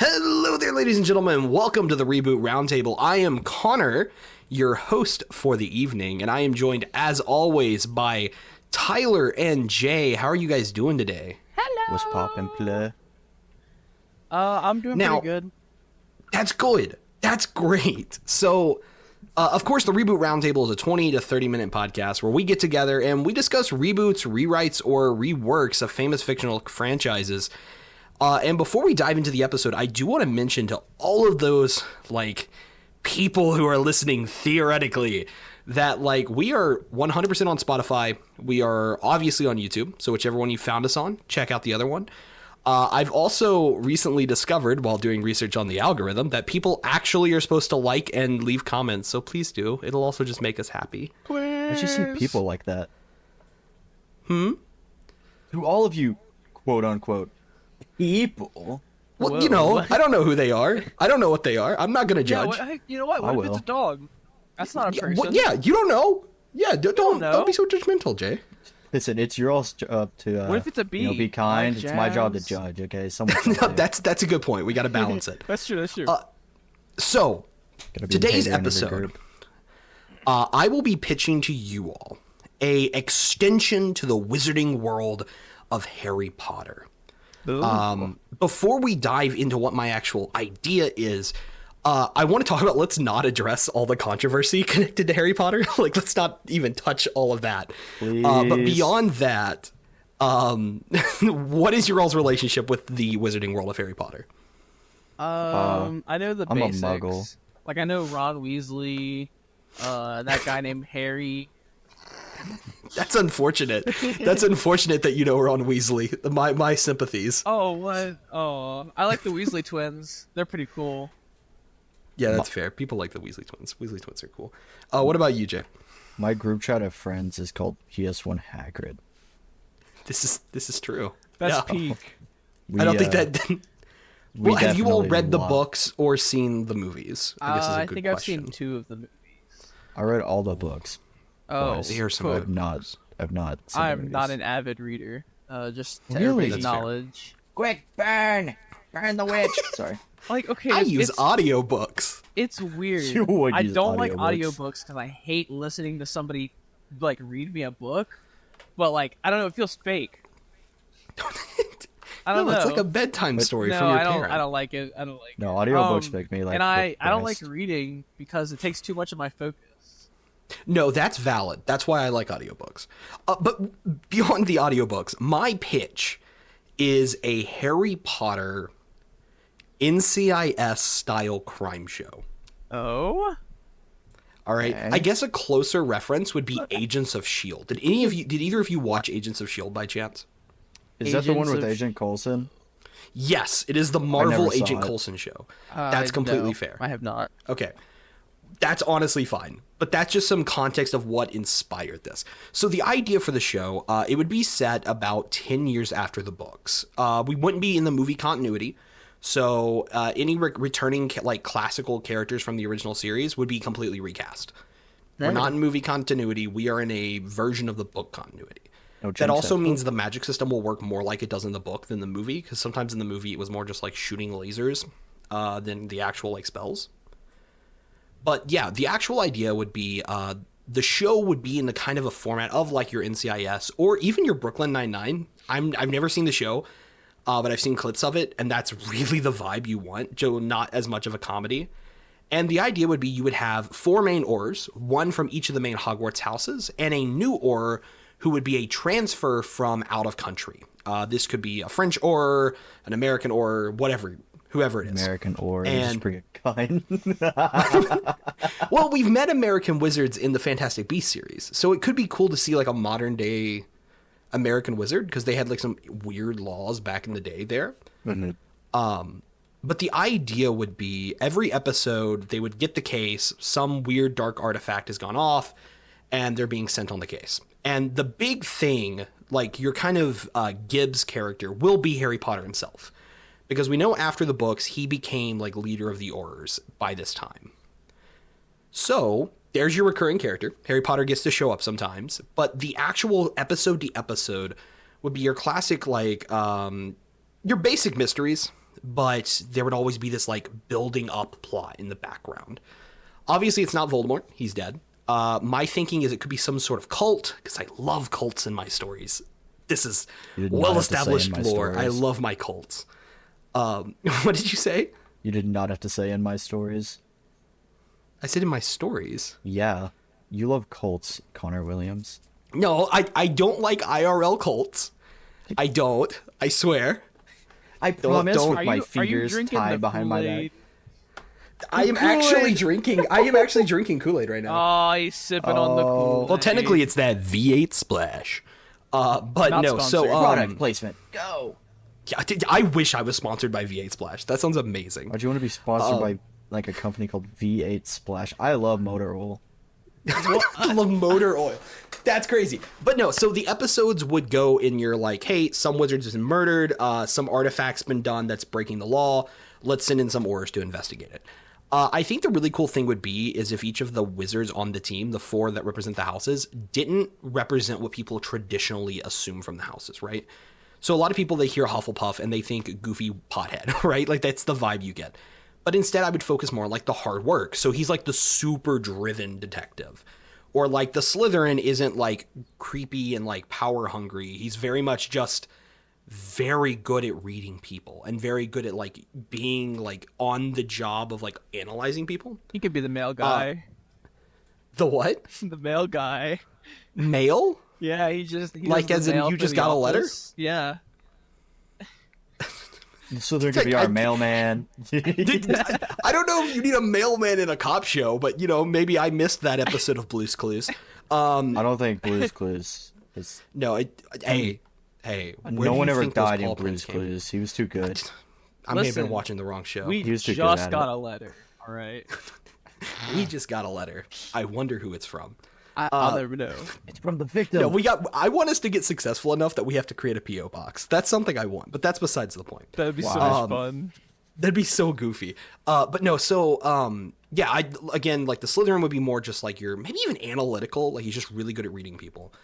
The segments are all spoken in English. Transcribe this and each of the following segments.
Hello there, ladies and gentlemen. Welcome to the Reboot Roundtable. I am Connor, your host for the evening, and I am joined, as always, by Tyler and Jay. How are you guys doing today? Hello. What's poppin', play? I'm doing pretty good. That's good. That's great. So, of course, the Reboot Roundtable is a 20 to 30-minute podcast where we get together and we discuss reboots, rewrites, or reworks of famous fictional franchises. And before we dive into the episode, I do want to mention to all of those, people who are listening theoretically that, we are 100% on Spotify. We are obviously on YouTube, so whichever one you found us on, check out the other one. I've also recently discovered, while doing research on the algorithm, that people actually are supposed to like and leave comments, so please do. It'll also just make us happy. I just see people like that. To all of you, quote-unquote, people. Well, I don't know who they are. I don't know what they are. I'm not going to judge. You know what? What if it's a dog? That's not a person. You don't know. Yeah, don't be so judgmental, Jay. Listen, it's your all's job to what if it's a bee? be kind. Like it's my job to judge, okay? Someone that's a good point. We got to balance it. That's true. So, today's episode, I will be pitching to you all a extension to the wizarding world of Harry Potter. Before we dive into what my actual idea is, I want to talk about, let's not address all the controversy connected to Harry Potter. Let's not even touch all of that. But beyond that, what is your all's relationship with the wizarding world of Harry Potter? I know the basics. I'm a muggle. I know Ron Weasley, that guy named Harry. That's unfortunate. That's unfortunate that you know Ron Weasley. My sympathies. Oh, what? Oh, I like the Weasley twins. They're pretty cool. Yeah, that's fair. People like the Weasley twins. Weasley twins are cool. What about you, Jay? My group chat of friends is called PS1 Hagrid. This is true. That's peak. I don't think that. Well, have you all read the books or seen the movies? I guess is a good think question. I've seen 2 of the movies. I read all the books. Oh, here's some cool. good I've not seen I the am movies. not an avid reader. Just to Really? everybody's That's fair. knowledge. Quick, burn the witch. Sorry. Okay, I use it's, audiobooks. it's weird. You would I use don't like audiobooks. audiobooks because I hate listening to somebody read me a book. But I don't know, it feels fake. I don't know. It's like a bedtime story No, from your I don't. parent. I don't like it. I don't like it. No, audiobooks make me And I don't like depressed. reading because it takes too much of my focus. No, that's valid. That's why I like audiobooks. But beyond the audiobooks, my pitch is a Harry Potter NCIS style crime show. Oh? All right. Okay. I guess a closer reference would be Agents of S.H.I.E.L.D. Did either of you watch Agents of S.H.I.E.L.D. by chance? Is that the one Agents with of- Agent Coulson? Yes, it is the Marvel never saw Agent it. Coulson show. That's completely No, fair. I have not. Okay. That's honestly fine. But that's just some context of what inspired this. So the idea for the show, it would be set about 10 years after the books. We wouldn't be in the movie continuity. So any returning classical characters from the original series would be completely recast. We're not in movie continuity. We are in a version of the book continuity. No, That also means the magic system will work more like it does in the book than the movie, because sometimes in the movie it was more just shooting lasers than the actual spells. But yeah, the actual idea would be the show would be in the kind of a format of your NCIS or even your Brooklyn Nine-Nine. I've never seen the show, but I've seen clips of it, and that's really the vibe you want, Joe, not as much of a comedy. And the idea would be you would have 4 main Aurors, one from each of the main Hogwarts houses, and a new Auror who would be a transfer from out of country. This could be a French Auror, an American Auror, whoever it is. American Aurors And- pretty kind. Well, we've met American wizards in the Fantastic Beasts series, so it could be cool to see a modern day American wizard, because they had some weird laws back in the day there. But the idea would be every episode they would get the case, some weird dark artifact has gone off, and they're being sent on the case. And the big thing, your kind of Gibbs character, will be Harry Potter himself. Because we know after the books, he became leader of the Aurors by this time. So there's your recurring character. Harry Potter gets to show up sometimes, but the actual episode to episode would be your classic, your basic mysteries. but there would always be this like building up plot in the background. Obviously, it's not Voldemort. He's dead. My thinking is it could be some sort of cult, because I love cults in my stories. This is well-established lore. I love my cults. What did you say? You did not have to say in my stories. I said in my stories. Yeah. You love cults, Connor Williams. No, I don't like IRL cults. I don't. I swear. I promise don't- with Are my you fingers drinking tied the behind my back. Kool-Aid? I am actually drinking. I am actually drinking Kool-Aid right now. Oh, he's sipping on the Kool-Aid. Well, technically, it's that V8 splash. But Not no. So sponsored. Product placement. Go. yeah, I wish I was sponsored by V8 Splash. That sounds amazing. Why'd you want to be sponsored by like a company called V8 Splash? I love motor oil. I love motor oil. That's crazy. But no, so the episodes would go in your like, hey, some wizards has been murdered, some artifact's been done that's breaking the law. Let's send in some Aurors to investigate it. I think the really cool thing would be is if each of the wizards on the team, the 4 that represent the houses, didn't represent what people traditionally assume from the houses, right? So a lot of people, they hear Hufflepuff and they think goofy pothead, right? Like that's the vibe you get. But instead I would focus more on like the hard work. So he's like the super driven detective. Or like the Slytherin isn't like creepy and like power hungry. He's very much just very good at reading people and very good at like being like on the job of like analyzing people. He could be the male guy. The what? The male guy. Mail? Yeah, he Like, does as the in mail you for just the got a letter? office. Yeah. So they're gonna be our mailman. I don't know if you need a mailman in a cop show, but you know, maybe I missed that episode of Blue's Clues. I don't think Blue's Clues is. No, hey, where No do one you ever think those died in paw Blue's prints came from? Clues. He was too good. I may have been Listen, watching the wrong show. We He was too good just at got it. a letter. All right. We just got a letter. I wonder who it's from. I'll never know. It's from the victim. No, I want us to get successful enough that we have to create a PO box. That's something I want, but that's besides the point. That'd be so Wow. much fun. That'd be so goofy. But no, so yeah, I again like the Slytherin would be more just like your maybe even analytical. Like he's just really good at reading people.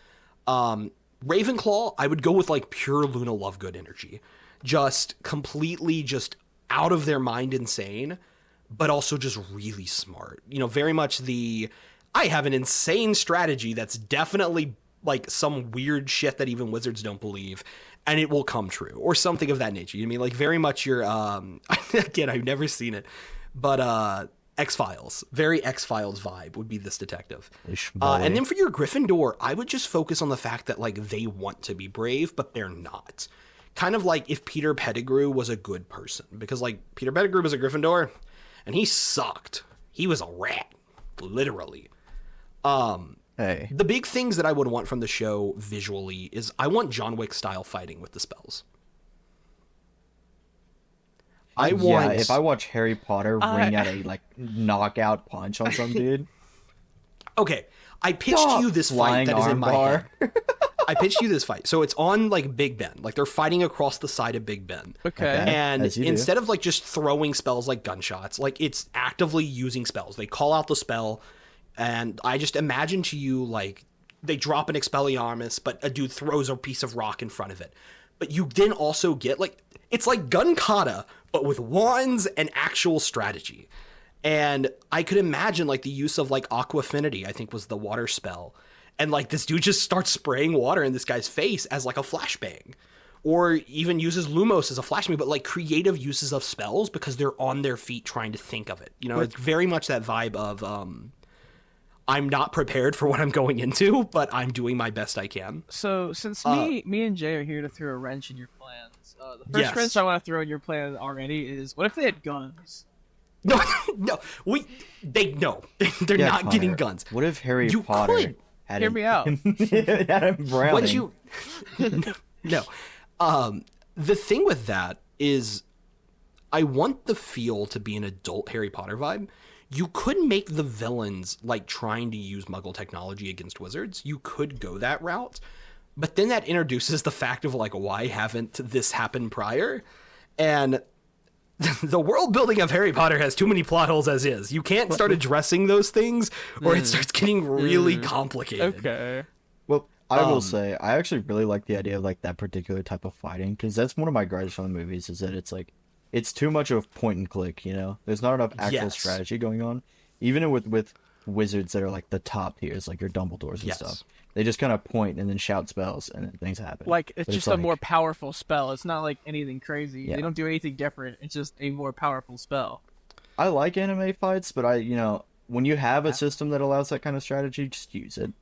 Ravenclaw, I would go with like pure Luna Lovegood energy, just completely just out of their mind insane, but also just really smart. You know, very much I have an insane strategy that's definitely like some weird shit that even wizards don't believe, and it will come true, or something of that nature. You know what I mean? Like very much your again, I've never seen it, but X-Files, very X-Files vibe would be this detective. And then for your Gryffindor, I would just focus on the fact that like they want to be brave, but they're not. Kind of like if Peter Pettigrew was a good person, because like Peter Pettigrew was a Gryffindor, and he sucked. He was a rat, literally. Hey, The big things that I would want from the show visually is I want John Wick style fighting with the spells. yeah. If I watch Harry Potter ring out a like knockout punch on some dude, Okay, I pitched Stop, you this fight flying that is in my armbar. head. I pitched you this fight. So it's on like Big Ben. Like they're fighting across the side of Big Ben. Okay. And as you do. instead of like just throwing spells like gunshots, like it's actively using spells. They call out the spell, and I just imagine to you like they drop an Expelliarmus, but a dude throws a piece of rock in front of it. But you then also get like it's like gun kata, but with wands and actual strategy. And I could imagine like the use of like Aqua Affinity, I think was the water spell. And like this dude just starts spraying water in this guy's face as like a flashbang. Or even uses Lumos as a flashbang, but like creative uses of spells because they're on their feet trying to think of it. You know, it's very much that vibe of I'm not prepared for what I'm going into, but I'm doing my best I can. So since me and Jay are here to throw a wrench in your plans, the first Yes. wrench I want to throw in your plan already is what if they had guns? No, no, they're Yeah, not getting Connor, guns. What if Harry You Potter could. had Hear me out. had him drowning? What you no. The thing with that is I want the feel to be an adult Harry Potter vibe. You could make the villains like trying to use Muggle technology against wizards. You could go that route, but then that introduces the fact of like, why haven't this happened prior? And the world building of Harry Potter has too many plot holes as is. You can't start addressing those things or it starts getting really complicated. Okay. Well, I will say I actually really like the idea of like that particular type of fighting because that's one of my gripes from the movies is that it's like it's too much of point and click, you know? There's not enough actual strategy going on. Even with wizards that are like the top tiers, like your Dumbledores and stuff. They just kind of point and then shout spells and then things happen. Like, it's just a more powerful spell. It's not like anything crazy. Yeah. They don't do anything different. It's just a more powerful spell. I like anime fights, but when you have a system that allows that kind of strategy, just use it.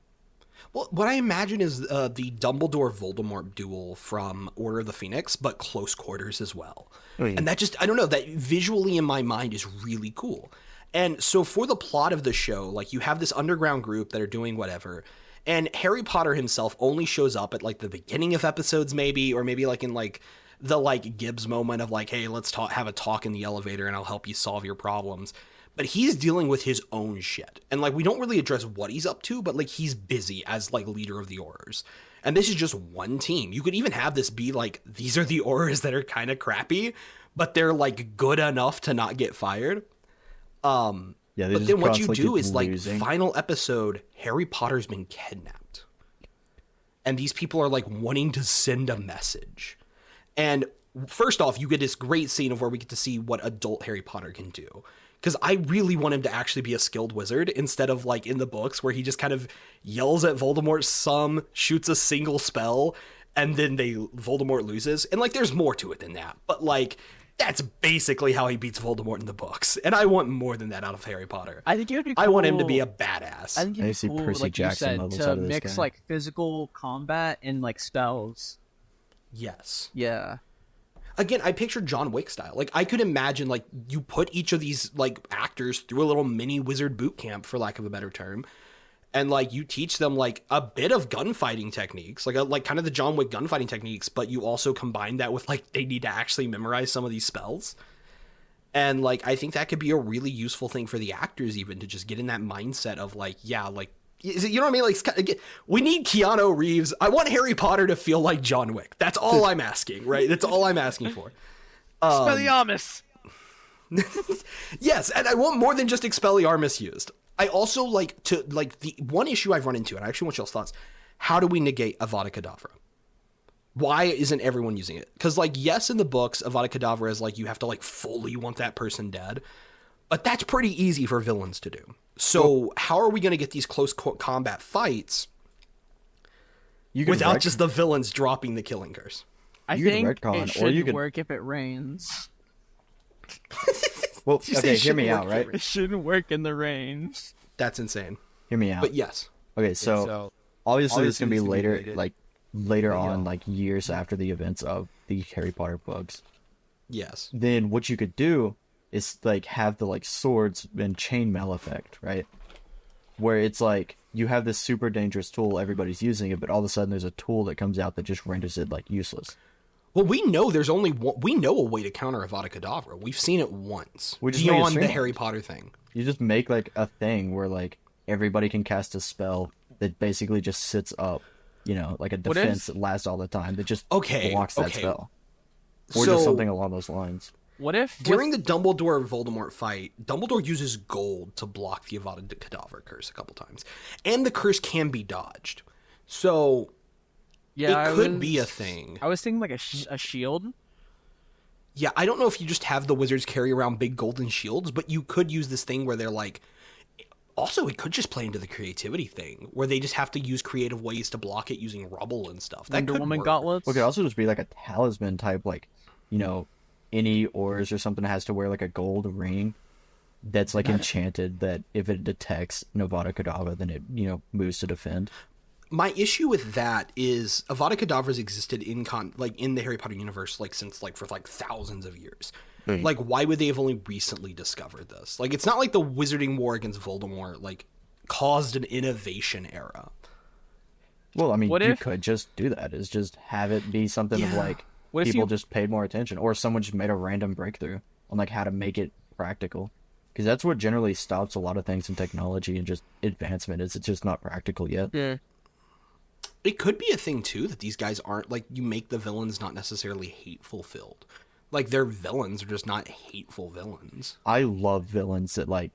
Well, what I imagine is the Dumbledore-Voldemort duel from Order of the Phoenix, but close quarters as well. Oh, yeah. And that just, I don't know, that visually in my mind is really cool. And so for the plot of the show, like, you have this underground group that are doing whatever, and Harry Potter himself only shows up at, like, the beginning of episodes maybe, or maybe, like, in, like, the, like, Gibbs moment of, like, hey, let's have a talk in the elevator and I'll help you solve your problems. But he's dealing with his own shit. And, like, we don't really address what he's up to, but, like, he's busy as, like, leader of the Aurors. And this is just one team. You could even have this be, like, these are the Aurors that are kind of crappy, but they're, like, good enough to not get fired. Yeah, but then what you do is, like, final episode, Harry Potter's been kidnapped. And these people are, like, wanting to send a message. And first off, you get this great scene of where we get to see what adult Harry Potter can do. Because I really want him to actually be a skilled wizard instead of, like, in the books where he just kind of yells at Voldemort some, shoots a single spell, and then Voldemort loses. And, like, there's more to it than that. But, like, that's basically how he beats Voldemort in the books. And I want more than that out of Harry Potter. I think it would be cool. I want him to be a badass. I think it'd be cool, Percy like Jackson you said, to mix, like, physical combat and, like, spells. Yes. Yeah. Again, I picture John Wick style. Like, I could imagine, like, you put each of these, like, actors through a little mini wizard boot camp, for lack of a better term, and, like, you teach them, like, a bit of gunfighting techniques, like kind of the John Wick gunfighting techniques, but you also combine that with, like, they need to actually memorize some of these spells. And, like, I think that could be a really useful thing for the actors even to just get in that mindset of, like, yeah, like, you know what I mean? Like, we need Keanu Reeves. I want Harry Potter to feel like John Wick. That's all I'm asking, right? That's all I'm asking for. Expelliarmus! Yes, and I want more than just Expelliarmus used. I also like to, like, the one issue I've run into, and I actually want y'all's thoughts. How do we negate Avada Kedavra? Why isn't everyone using it? Because, like, yes, in the books, Avada Kedavra is, like, you have to, like, fully want that person dead. But that's pretty easy for villains to do. So how are we going to get these close combat fights without just the villains dropping the killing curse? I think it shouldn't work if it rains. Well, okay, hear me out, right? It shouldn't work in the rains. That's insane. Hear me out. But yes. Okay, so obviously it's going to be later on, like years after the events of the Harry Potter books. Yes. Then what you could do is, like, have the, like, swords and chainmail effect, right? Where it's like you have this super dangerous tool, everybody's using it, but all of a sudden there's a tool that comes out that just renders it, like, useless. Well, we know there's only one, we know a way to counter Avada Kedavra. We've seen it once. Beyond the Harry Potter thing. You just make, like, a thing where, like, everybody can cast a spell that basically just sits up, you know, like a defense that lasts all the time, that just blocks that spell. Or just something along those lines. What if during the Dumbledore-Voldemort fight, Dumbledore uses gold to block the Avada Kedavra curse a couple times, and the curse can be dodged, so it could be a thing. I was thinking like a shield. Yeah, I don't know if you just have the wizards carry around big golden shields, but you could use this thing where they're like. Also, it could just play into the creativity thing, where they just have to use creative ways to block it using rubble and stuff. That Wonder Woman gauntlets. Well, it could also just be like a talisman type, like, you know, any Aurors or something has to wear like a gold ring that's like enchanted, that if it detects Avada Kedavra, then it, you know, moves to defend. My issue with that is Avada Kedavra's existed in the Harry Potter universe since for thousands of years. Mm. Like, why would they have only recently discovered this? Like, it's not like the wizarding war against Voldemort caused an innovation era. Well, I mean, you could just do that. Is just have it be something of like people just paid more attention, or someone just made a random breakthrough on like how to make it practical. Because that's what generally stops a lot of things in technology and just advancement, is it's just not practical yet. Yeah. It could be a thing too that these guys aren't you make the villains not necessarily hateful filled. Like, their villains are just not hateful villains. I love villains that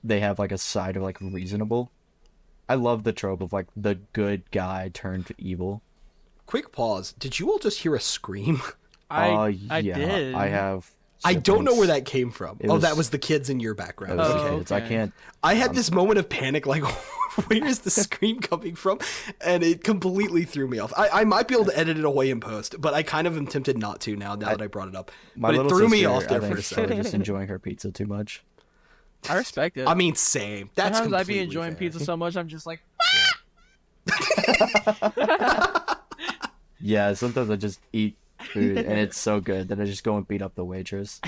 they have a side of reasonable. I love the trope of the good guy turned evil. Quick pause. Did you all just hear a scream? I yeah, did. I have. I don't know siblings. where that came from. That was the kids in your It background. was the Okay. kids. I can't. I had this moment of panic, like, where is the scream coming from? And it completely threw me off. I might be able to edit it away in post, but I kind of am tempted not to now that I brought it up. My But it little threw me sister, off there I for think, a is probably second. just enjoying her pizza too much. I respect it. I mean, same. That's Sometimes I be completely enjoying fair. pizza so much, I'm just like, Yeah, sometimes I just eat food and it's so good that I just go and beat up the waitress.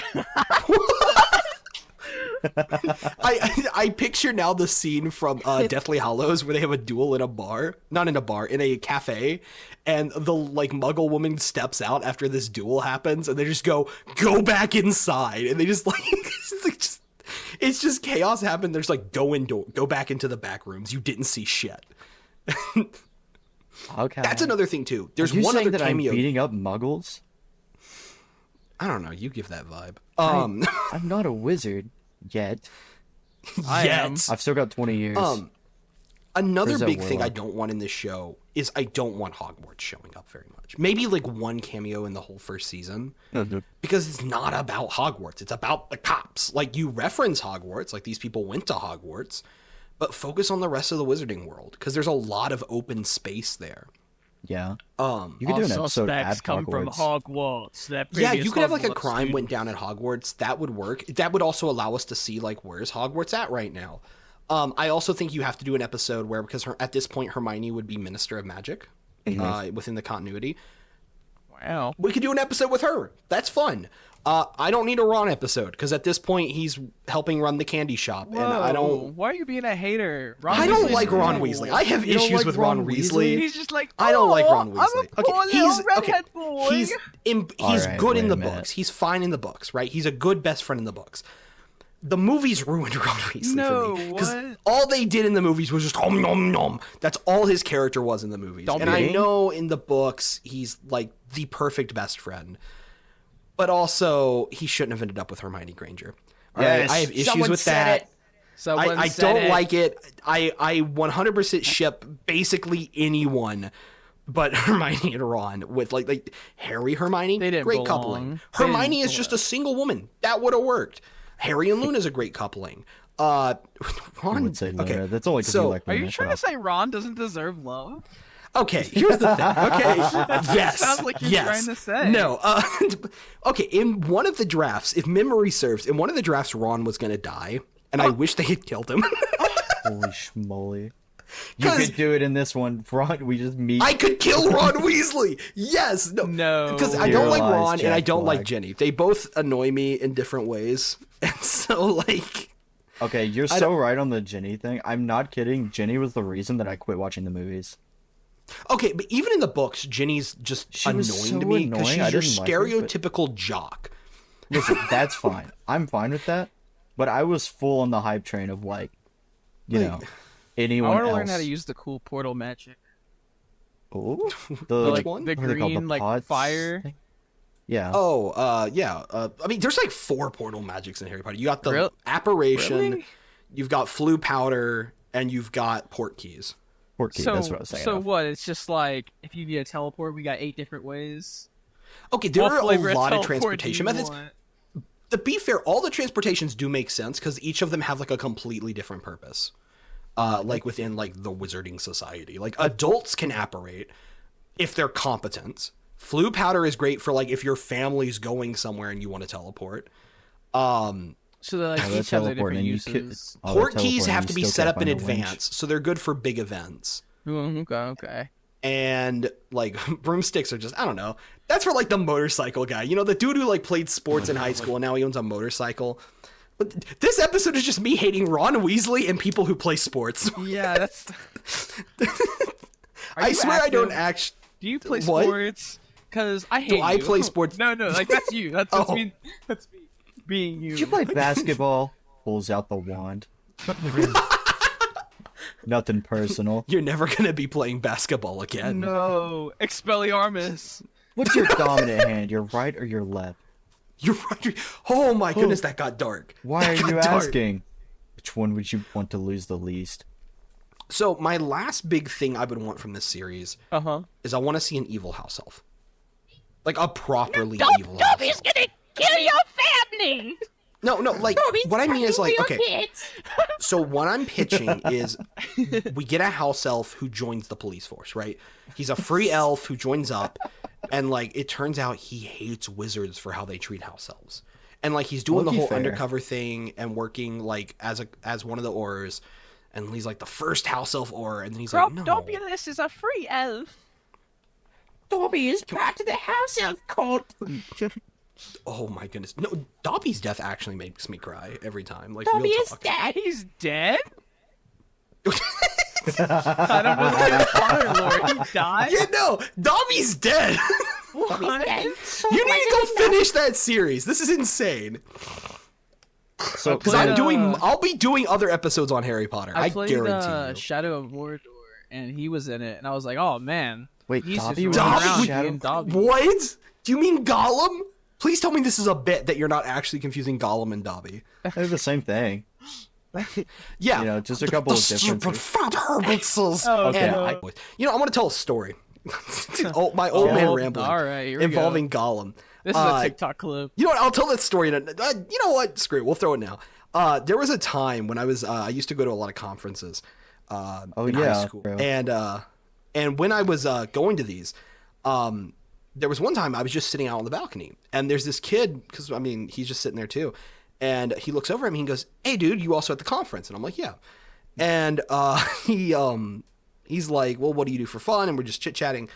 I picture now the scene from Deathly Hallows where they have a duel in a bar, not in a bar, in a cafe, and the like Muggle woman steps out after this duel happens, and they just go back inside, and they just like it's just chaos happened. There's like go back into the back rooms. You didn't see shit. Okay, That's another thing too. There's Are you one saying other that cameo. I'm beating up Muggles? I don't know. You give that vibe. I'm not a wizard yet. I am. I've still got 20 years. Another Where's that big thing I warlock? don't want in this show is I don't want Hogwarts showing up very much. Maybe like one cameo in the whole first season. Because it's not about Hogwarts. It's about the cops. Like, you reference Hogwarts, like these people went to Hogwarts, but focus on the rest of the wizarding world because there's a lot of open space there. Yeah. Um, You could do an all episode suspects at come from Hogwarts. Hogwarts. That yeah, previous you could have like a Hogwarts crime student. went down at Hogwarts. That would work. That would also allow us to see like where's Hogwarts at right now. I also think you have to do an episode where, because at this point Hermione would be Minister of Magic within the continuity. Wow. We could do an episode with her. That's fun. I don't need a Ron episode because at this point he's helping run the candy shop, and I Whoa, don't. Why are you being a hater? Ron I don't Weasley's like Ron cool. Weasley. I have You don't issues like with Ron Ron Weasley? Weasley. He's just like, I don't like Ron I'm Weasley. a poor little redhead boy. He's Alright, good in wait the a minute. books. He's fine in the books, right? He's a good best friend in the books. The movies ruined Ron Weasley No, for me because what? all they did in the movies was just nom nom. That's all his character was in the movies. And I Really? know in the books he's like the perfect best friend, but also he shouldn't have ended up with Hermione Granger. All right? Yes, I have issues someone with said that. it. Someone I said don't it. like it. I 100% ship basically anyone but Hermione and Ron with like Harry Hermione. They didn't great belong. coupling. They Hermione didn't is just a single woman. That would have worked. Harry and Luna's a great coupling. I Ron would say Luna. okay. That's only because So- you like Are Luna. you Shut trying to up. say Ron doesn't deserve love? Okay, here's the thing. Okay, yes, sounds like you're yes. trying to say. No, okay. In one of the drafts, if memory serves, in one of the drafts, Ron was going to die, and I wish they had killed him. Holy schmoly. You 'Cause- could do it in this one. Ron, we just meet. I could kill Ron Weasley. Yes, No. because I Here don't like lies Ron and I Jack don't like Black. Jenny. They both annoy me in different ways, and so like. Okay, you're so right on the Ginny thing. I'm not kidding. Ginny was the reason that I quit watching the movies. Okay, but even in the books, Ginny's just She was annoying so to me because annoying. I she's your didn't like her, but- stereotypical jock. Listen, that's fine. I'm fine with that. But I was full on the hype train of like, you know, I anyone want to else. learn how to use the cool portal magic. Oh, Which one? The what are they called, green, the like, pods fire. thing? Yeah. Oh, yeah. I mean, there's like 4 portal magics in Harry Potter. You got the Real- apparition, Really? you've got flu powder, and you've got port keys. Portkey, So, that's what I was saying. so what? It's just like if you need a teleport, we got 8 different ways. Okay, there What are a flavor of lot of teleport do transportation you methods. want? To be fair, all the transportations do make sense because each of them have like a completely different purpose. Like within like the wizarding society, like adults can apparate if they're competent. Flu powder is great for like if your family's going somewhere and you want to teleport. So they like Oh, they're each have their teleporting, different and you uses. Oh, they're Port keys teleporting, have you to be still set can't up in find a winch. advance, so they're good for big events. Okay. And like broomsticks are just, I don't know. That's for like the motorcycle guy. You know, the dude who like played sports in high school and now he owns a motorcycle. But this episode is just me hating Ron Weasley and people who play sports. Yeah, that's. Are I you swear I don't active? act. Do you play What? sports? Because I hate I you. play sports? No, like that's you. That's Oh. me. That's me being you. Did you play basketball? Pulls out the wand. Nothing personal. You're never going to be playing basketball again. No, Expelliarmus. What's your dominant hand? Your right or your left? You're right. Oh my goodness, that got dark. Why That are you got dark. asking? Which one would you want to lose the least? So my last big thing I would want from this series Uh huh. is I want to see an evil house elf. Like a properly evil house Dobby's gonna kill your family. No, like, Dobby's what I mean is, like, okay, kids. So what I'm pitching is we get a house elf who joins the police force, right? He's a free elf who joins up, and, like, it turns out he hates wizards for how they treat house elves. And, like, he's doing the whole undercover thing and working, like, as one of the Aurors, and he's, like, the first house elf Auror, and then he's like, no. Dobby, this is a free elf. Dobby is part of the house elf cult. Oh my goodness! No, Dobby's death actually makes me cry every time. Like, Dobby real is talk. dead. He's dead. I don't know the Harry Potter lore. He died. Yeah, no, Dobby's dead. Dobby's dead. So you need to go finish that series. This is insane. So, because I'll be doing other episodes on Harry Potter. I played, guarantee you. Shadow of Mordor, and he was in it, and I was like, oh man. Wait, he's Dobby just was running Shadow? around Dobby. What? Do you mean Gollum? Please tell me this is a bit that you're not actually confusing Gollum and Dobby. They're the same thing. Yeah, you know, just a couple of differences. Stupid fat herbitzes. Okay. I want to tell a story. My old man rambling. All right, here we involving go. Gollum. This is a TikTok clip. You know what? I'll tell that story. You know what? Screw it. We'll throw it now. There was a time when I used to go to a lot of conferences. In high school, bro. And when I was going to these, there was one time I was just sitting out on the balcony, and there's this kid, because I mean he's just sitting there too, and he looks over at me and he goes, "Hey, dude, you also at the conference?" And I'm like, "Yeah." And he's like, "Well, what do you do for fun?" And we're just chit chatting,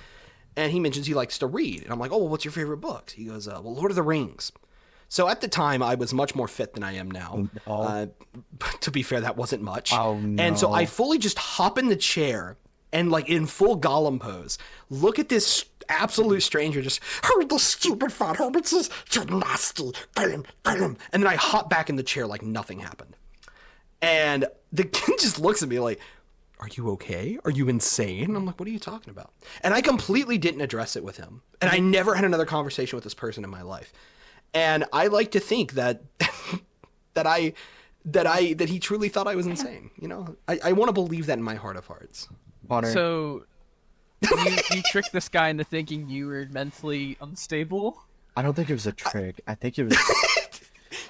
and he mentions he likes to read, and I'm like, "Oh, well, what's your favorite books?" He goes, "Well, Lord of the Rings." So at the time, I was much more fit than I am now. To be fair, that wasn't much. Oh, no. And so I fully just hop in the chair and, like, in full Gollum pose, look at this absolute stranger just, "Oh, the stupid fat herbitzes, you're nasty, kill him. And then I hop back in the chair like nothing happened. And the kid just looks at me like, "Are you okay? Are you insane?" I'm like, "What are you talking about?" And I completely didn't address it with him. And I never had another conversation with this person in my life. And I like to think that that he truly thought I was insane. You know, I want to believe that in my heart of hearts. Honor. So you tricked this guy into thinking you were mentally unstable? I don't think it was a trick. I think it was.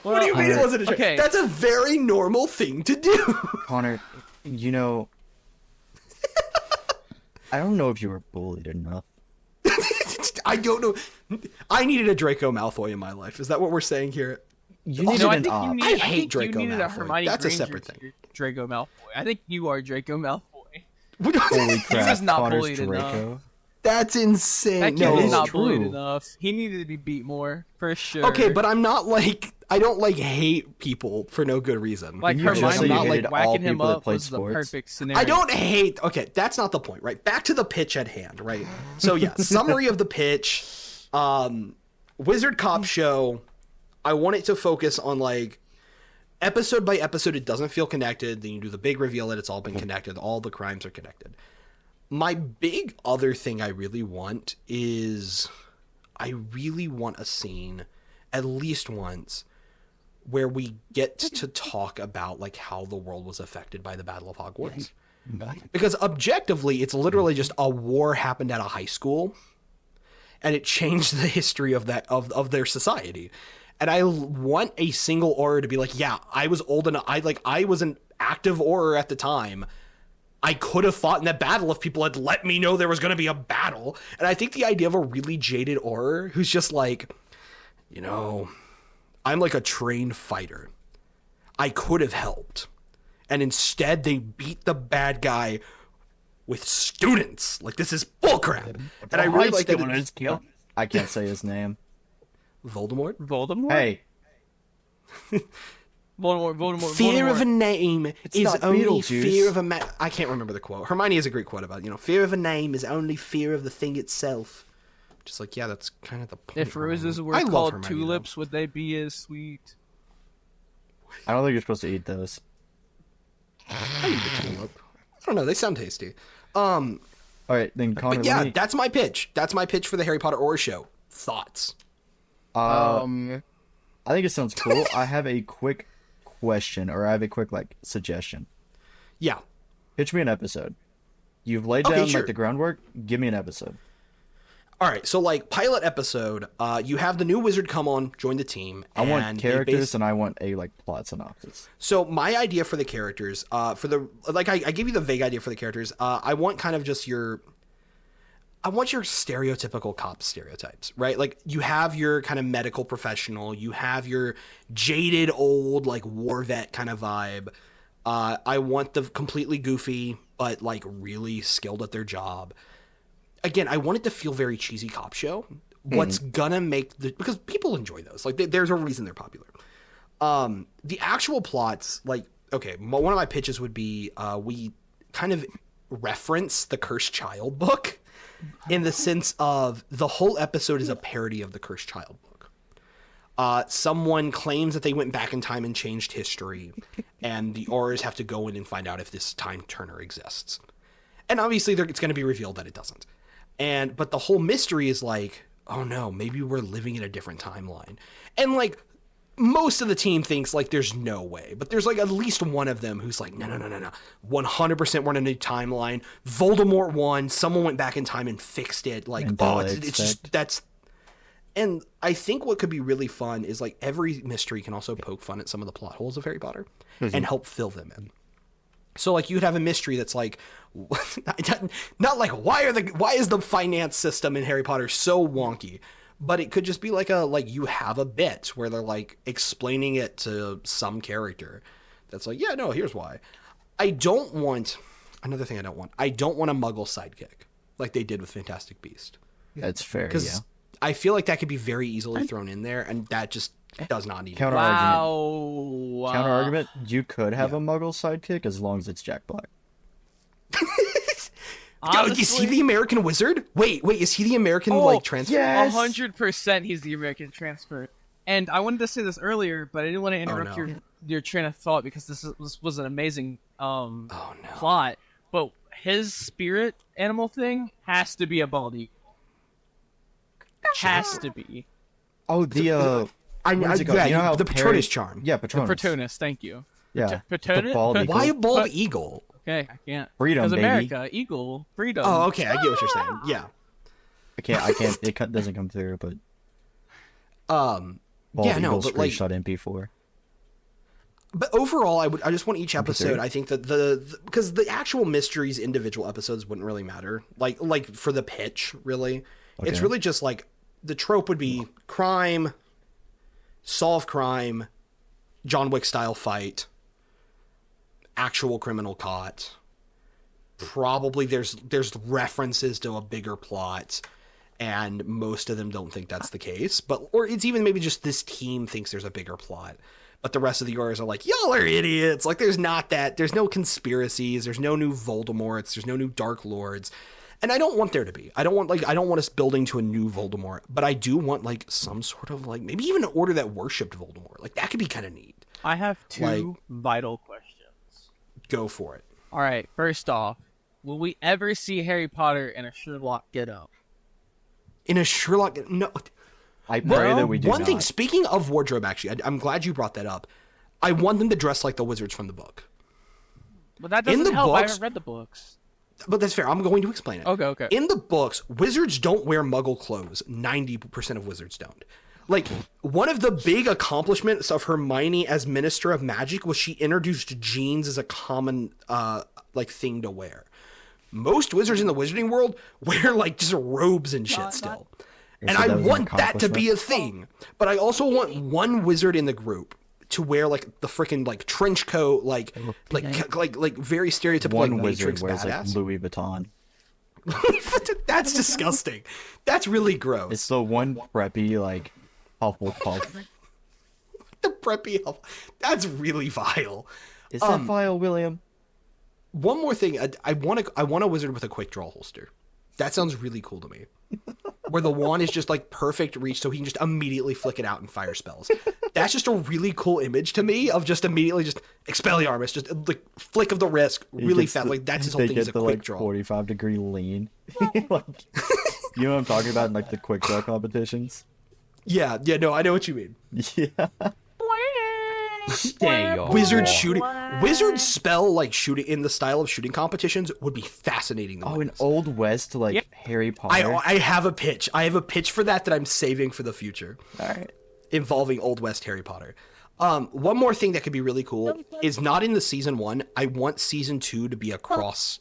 What do you mean it wasn't a trick? Okay. That's a very normal thing to do. Connor, you know, I don't know if you were bullied enough. I don't know. I needed a Draco Malfoy in my life. Is that what we're saying here? You needed an op. I hate Draco you needed Malfoy. A Hermione That's a Granger separate thing. Draco Malfoy. I think you are Draco Malfoy. Holy crap! He was not Connor's bullied Draco. enough. That's insane. That kid No, was it's not true. bullied enough. He needed to be beat more, for sure. Okay, but I'm not like, I don't like hate people for no good reason. Like You just Hermione, say you not hated like all whacking him people that up played was sports? the perfect scenario. I don't hate. Okay, that's not the point, right? Back to the pitch at hand, right? So yeah, summary of the pitch. Wizard Cop show. I want it to focus on, like, episode by episode. It doesn't feel connected. Then you do the big reveal that it's all been connected. All the crimes are connected. My big other thing I really want is, I really want a scene, at least once, where we get to talk about, like, how the world was affected by the Battle of Hogwarts. Because objectively, it's literally just a war happened at a high school, and it changed the history of that of their society. And I want a single Auror to be like, yeah, I was old enough. I was an active Auror at the time. I could have fought in that battle if people had let me know there was going to be a battle. And I think the idea of a really jaded Auror who's just like, you know, I'm like a trained fighter. I could have helped. And instead they beat the bad guy with students. Like, this is bullcrap. And I really like that. I can't say his name. Voldemort? Hey. Voldemort. Fear of a name is only Beetlejuice. fear of a man. I can't remember the quote. Hermione has a great quote about, you know, fear of a name is only fear of the thing itself. Just like, yeah, that's kind of the point. If roses were I love called Hermione, tulips, would they be as sweet? I don't think you're supposed to eat those. I eat the tulip. I don't know. They sound tasty. All right, then Connor. But yeah, that's my pitch. That's my pitch for the Harry Potter Auror show. Thoughts? I think it sounds cool. I have a quick question, or I have a quick, like, suggestion. Yeah. Pitch me an episode. You've laid down like the groundwork. Give me an episode. All right, so like pilot episode, you have the new wizard come on, join the team. I want characters and I want a like plot synopsis. So my idea for the characters, I gave you the vague idea for the characters. I want kind of just your stereotypical cop stereotypes, right? Like you have your kind of medical professional, you have your jaded old like war vet kind of vibe. I want the completely goofy but like really skilled at their job. Again, I want it to feel very cheesy cop show. What's gonna make because people enjoy those. Like there's a reason they're popular. The actual plots, like, okay, one of my pitches would be we kind of reference the Cursed Child book in the sense of the whole episode is a parody of the Cursed Child book. Someone claims that they went back in time and changed history, and the Aurors have to go in and find out if this time turner exists. And obviously it's going to be revealed that it doesn't. But the whole mystery is like, oh no, maybe we're living in a different timeline. And like most of the team thinks like there's no way, but there's like at least one of them who's like, no. 100% we're in a new timeline. Voldemort won. Someone went back in time and fixed it. Like, it's just, that's, and I think what could be really fun is like every mystery can also poke fun at some of the plot holes of Harry Potter and help fill them in. So like you'd have a mystery that's like, not like why is the finance system in Harry Potter so wonky, but it could just be like you have a bit where they're like explaining it to some character that's like, yeah, no, here's why. Another thing I don't want a Muggle sidekick like they did with Fantastic Beast. That's fair, because I feel like that could be very easily thrown in there, and that just does not need counter argument. You could have a Muggle sidekick as long as it's Jack Black. Honestly, is he the American wizard? Wait, is he the American transfer? Yes. 100% he's the American transfer. And I wanted to say this earlier, but I didn't want to interrupt your train of thought because this was an amazing plot. But his spirit animal thing has to be a bald eagle. Has to be. Oh, the the Patronus charm. Yeah, Patronus. The Patronus, thank you. Yeah. Patronus? Why a bald eagle? Okay, I can't. Freedom, because baby. America, eagle, freedom. Oh, okay, I get what you're saying. Yeah. I can't. It doesn't come through, but. Bald eagle screenshot MP4. But overall, I just want each episode. I think that because the actual mysteries, individual episodes wouldn't really matter. Like for the pitch, really, it's really just like the trope would be crime, solve crime, John Wick style fight, actual criminal caught. Probably there's references to a bigger plot, and most of them don't think that's the case. Or it's even maybe just this team thinks there's a bigger plot, but the rest of the Aurors are like, y'all are idiots. Like there's not that. There's no conspiracies. There's no new Voldemorts. There's no new Dark Lords. And I don't want there to be. I don't want us building to a new Voldemort, but I do want like some sort of like maybe even an order that worshipped Voldemort. Like that could be kind of neat. I have two vital questions. Go for it. All right. First off, will we ever see Harry Potter in a Sherlock get-up? In a Sherlock? No. I pray that we do One thing, speaking of wardrobe, actually, I'm glad you brought that up. I want them to dress like the wizards from the book. But that doesn't help. I haven't read the books. But that's fair. I'm going to explain it. Okay. In the books, wizards don't wear Muggle clothes. 90% of wizards don't. Like, one of the big accomplishments of Hermione as Minister of Magic was she introduced jeans as a common, thing to wear. Most wizards in the wizarding world wear, like, just robes and shit still. And I want that to be a thing. But I also want one wizard in the group to wear like the freaking like trench coat, like very stereotypical one like wizard Matrix wears badass. like Louis Vuitton. That's disgusting. That's really gross. It's the one preppy like Hufflepuff. The preppy Hufflepuff. That's really vile. Is that vile, William? One more thing. I want a wizard with a quick draw holster. That sounds really cool to me. Where the wand is just like perfect reach so he can just immediately flick it out and fire spells. That's just a really cool image to me of just immediately just Expelliarmus, just like flick of the wrist, really fast. Like that's his whole thing is a quick draw. 45-degree lean. You know what I'm talking about in like the quick draw competitions? Yeah, no, I know what you mean. Yeah. Stay on. Wizard spell like shooting in the style of shooting competitions would be fascinating. Oh, an Old West Harry Potter. I have a pitch. I have a pitch for that I'm saving for the future. All right. Involving Old West Harry Potter. One more thing that could be really cool is not in the season 1. I want season 2 to be a cross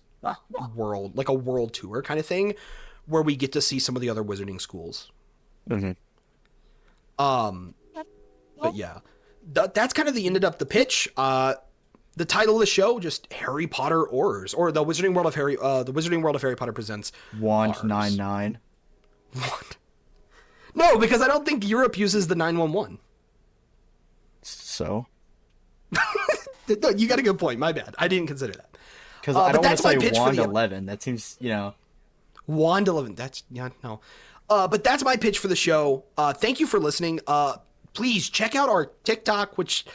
world, like a world tour kind of thing, where we get to see some of the other wizarding schools. Mm-hmm. But yeah, that's kind of the pitch. The title of the show, just Harry Potter Aurors, or the Wizarding World of Harry Potter presents Wand 99. What? No, because I don't think Europe uses the 911. So? No, you got a good point. My bad. I didn't consider that. Because I don't want to say Wand 11. That seems, Wand 11. No. But that's my pitch for the show. Thank you for listening. Please check out our TikTok, which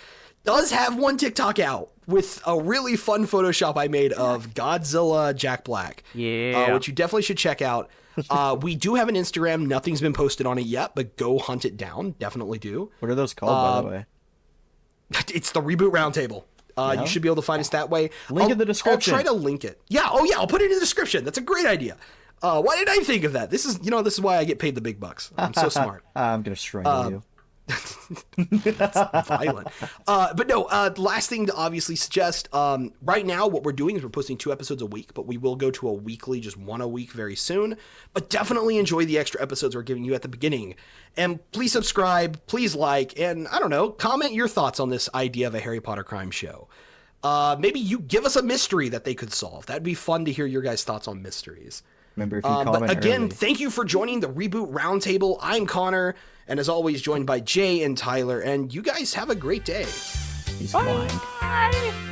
does have one TikTok out with a really fun Photoshop I made of Godzilla Jack Black. Yeah. Which you definitely should check out. We do have an Instagram. Nothing's been posted on it yet, but go hunt it down. Definitely do. What are those called, by the way? It's the Reboot Roundtable. You should be able to find us that way. Link in the description. I'll try to link it. Yeah. Oh, yeah. I'll put it in the description. That's a great idea. Why did I think of that? This is why I get paid the big bucks. I'm so smart. I'm going to strangle you. That's violent. But no, last thing to obviously suggest, right now what we're doing is we're posting 2 episodes a week, but we will go to a weekly, just 1 a week very soon. But definitely enjoy the extra episodes we're giving you at the beginning. And please subscribe, please like, and I don't know, comment your thoughts on this idea of a Harry Potter crime show. Maybe you give us a mystery that they could solve. That'd be fun to hear your guys' thoughts on mysteries. Remember, if you comment but again, early. Thank you for joining the Reboot Roundtable. I'm Connor, and as always, joined by Jay and Tyler. And you guys have a great day. He's flying. Bye.